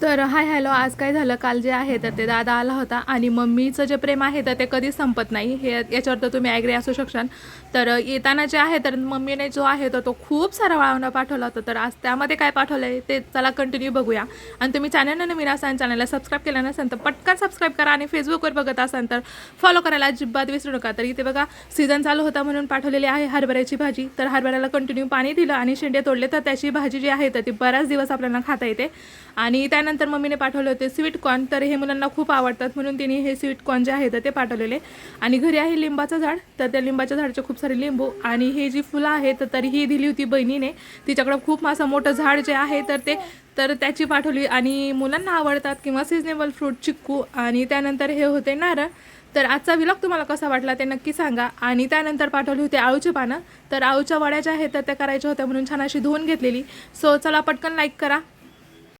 तर hi hello, आज काय झालं, काल जे आहे तर ते दादा आला होता आणि मम्मीचं जे प्रेम आहे तर ते कधीच संपत नाही, हे याच्यावर तर तुम्ही ॲग्री असू शकशाल. तर येताना जे आहे तर मम्मीने जो आहे तर तो खूप सारा वाळवणं पाठवला होता. तर आज त्यामध्ये काय पाठवलं आहे ते चला कंटिन्यू बघूया. आणि तुम्ही चॅनलला नवीन असाल, चॅनलला सबस्क्राईब केलं नसेल तर पटकन सबस्क्राईब करा आणि फेसबुकवर बघत असाल तर फॉलो करायला अजिबात विसरू नका. तर इथे बघा, सीझन चालू होता म्हणून पाठवलेली आहे हरभऱ्याची भाजी. तर हरभऱ्याला कंटिन्यू पाणी दिलं आणि शेंडे तोडले तर त्याची भाजी जी आहे तर ती बराच दिवस आपल्याला खाता येते. आणि त्यानंतर मम्मीने पाठवले होते स्वीट कॉर्न. तर हे मुलांना खूप आवडतात म्हणून तिने हे स्वीट कॉर्न जे आहे तर ते पाठवलेले. आणि घरी आहे लिंबाचं झाड, तर त्या लिंबाच्या झाडाचे खूप सारे लिंबू आणि हे जी फुलं आहेत तर ही दिली होती बहिणीने. तिच्याकडं खूप असं मोठं झाड जे आहे तर त्याची पाठवली. आणि मुलांना आवडतात किंवा सिजनेबल फ्रूट चिक्कू. आणि त्यानंतर हे होते नारळ. तर आजचा व्लॉग तुम्हाला कसा वाटला ते नक्की सांगा. आणि त्यानंतर पाठवली होती आळूची पानं. तर आळूच्या वड्या ज्या आहेत तर त्या करायच्या होत्या म्हणून छान अशी धुवून घेतलेली. सो चला पटकन लाईक करा.